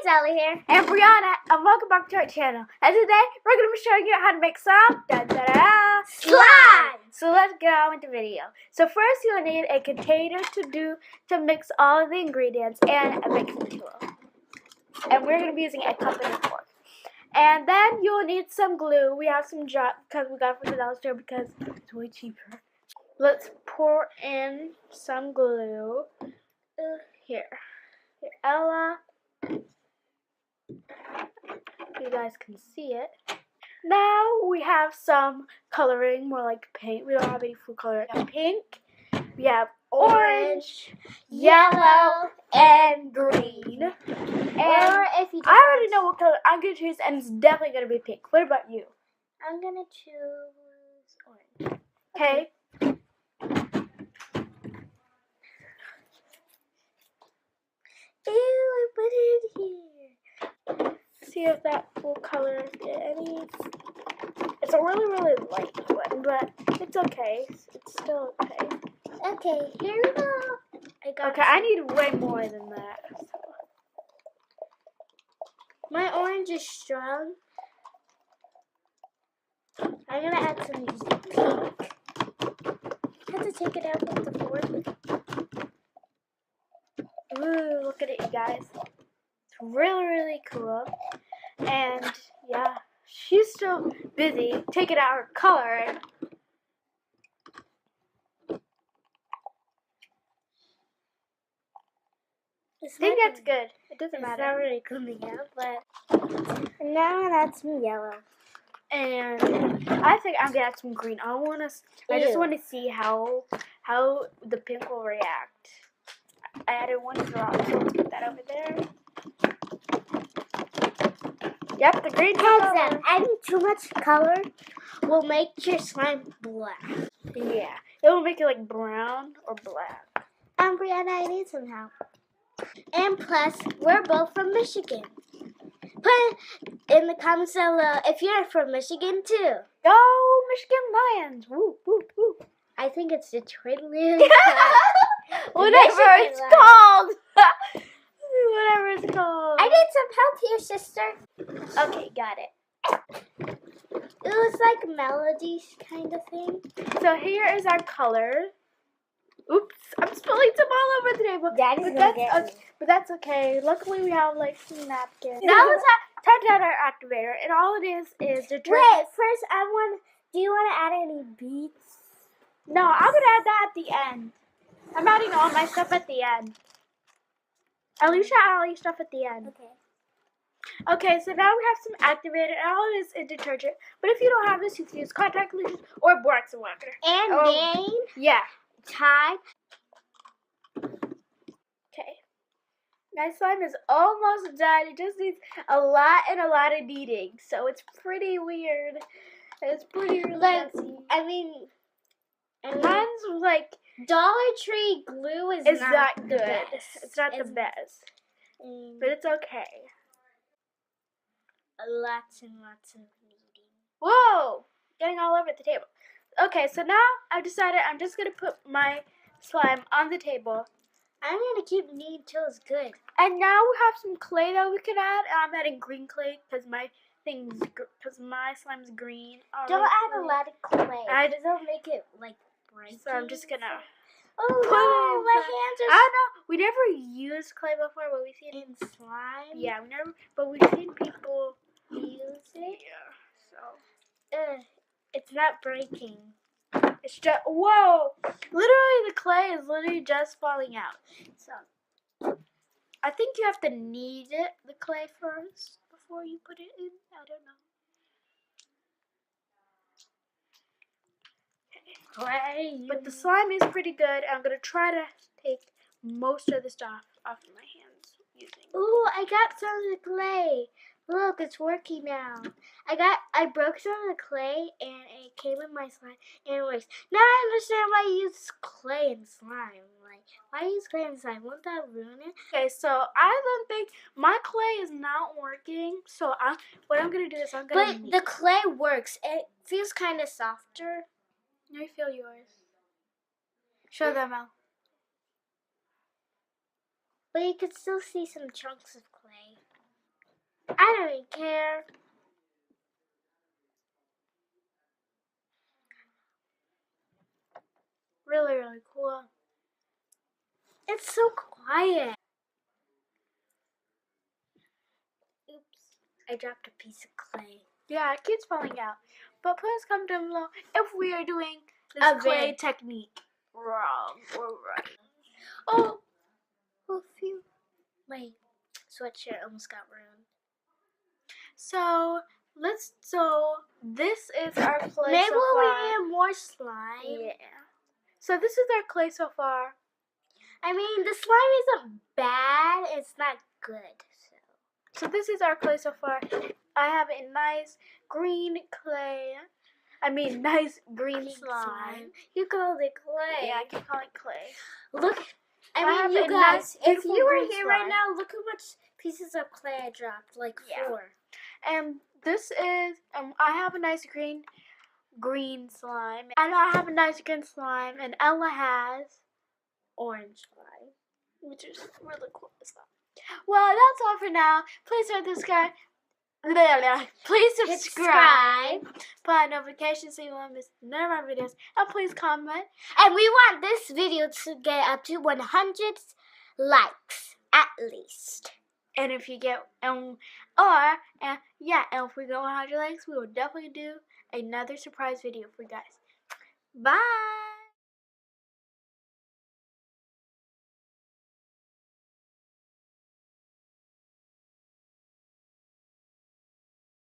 it's Ellie here. And Brianna, and welcome back to our channel. And today, we're going to be showing you how to make some slime. So let's get on with the video. So first, you'll need a container to mix all of the ingredients and a mixing tool. And we're going to be using a cup and a fork. And then you'll need some glue. We have some drops because we got it from the dollar store because it's way cheaper. Let's pour in some glue. Here, Ella. You guys can see it. Now we have some coloring, more like paint. We don't have any food color. We have pink. We have orange, yellow, and green. And I already know what color I'm going to choose, and it's definitely going to be pink. What about you? I'm going to choose orange. Okay. Ew, I put it here. See if that will color any. It's a really, really light one, but it's okay. It's still okay. Okay, here we go. I need way more than that. So. My orange is strong. I'm going to add some pink. I have to take it out with the fork. Ooh, look at it, you guys. It's really, really cool. And, yeah, she's still busy taking out her color. I think that's good. It doesn't matter. It's not really coming out, but now I'm going to add some yellow. And I think I'm gonna add some green. I just want to see how the pink will react. I added one drop, so let's put that over there. Yep, the green color. Adding too much color will make your slime black. Yeah, it will make it like brown or black. Brianna, I need some help. And plus, we're both from Michigan. Put in the comments below if you're from Michigan too. Go Michigan Lions! Woo, woo, woo. I think it's Detroit Lions. Whatever it's called. Whatever it's called. I need some help here, sister. Okay, got it. It was like melodies kind of thing. So here is our color. Oops, I'm spilling some all over the table. But that's okay. Luckily, we have like some napkins. Now let's touch out our activator, and all it is detergent. Wait, first do you want to add any beads? No, I'm gonna add that at the end. I'm adding all my stuff at the end. Alicia, add all your stuff at the end. Okay. Okay, so now we have some activator, and all it is detergent. But if you don't have this, you can use contact lenses or borax and water. And gain. Yeah. Tie. Okay. My slime is almost done. It just needs a lot of kneading. So it's pretty weird. It's pretty really messy. I mean, mine's like Dollar Tree glue is not good. Best. It's not the best. But it's okay. Lots and lots of kneading. Whoa! Getting all over the table. Okay, so now I've decided I'm just going to put my slime on the table. I'm going to keep kneading till it's good. And now we have some clay that we can add. I'm adding green clay because my slime's green. Don't add a lot of clay. It'll make it like bright. So I'm just going to my hands are... I don't know. We never used clay before, but we've seen it in slime. Yeah, but we've seen people use it. Yeah, so... It's not breaking. It's just, whoa! Literally, the clay is literally just falling out. So, I think you have to knead the clay first before you put it in. I don't know. Clay. But the slime is pretty good. I'm going to try to take most of the stuff off of my hands using. Ooh, I got some of the clay. Look, it's working now. I broke some of the clay and it came in my slime and it works. Now I understand why you use clay and slime. Like, why use clay and slime? Won't that ruin it? Okay, so I don't think my clay is not working. So what I'm gonna do is I'm gonna. But the clay works. It feels kind of softer. Let me feel yours. Show them out. But you can still see some chunks of clay. I don't even care. Really, really cool. It's so quiet. Oops, I dropped a piece of clay. Yeah, it keeps falling out. But please comment down below if we are doing this A clay vid. technique wrong or right. Oh, phew. Wait, sweatshirt almost got ruined. So this is our clay Maybe so far. we need more slime. Yeah. So this is our clay so far. I mean, the slime isn't bad. It's not good. So this is our clay so far. I have a nice green clay. Nice green slime. You call it clay. Yeah, I can call it clay. Look, I I have mean, you a guys, nice, if beautiful you were green here right slime. now, look how much pieces of clay I dropped. Like 4. And this is, I have a nice green slime. And I have a nice green slime. And Ella has Orange slime. which is really cool stuff. Well, that's all for now. Please subscribe. Please subscribe. Put on notifications so you won't miss none of our videos. And please comment. And we want this video to get up to 100 likes at least. And if you get and if we go 100 likes, we will definitely do another surprise video for you guys. Bye.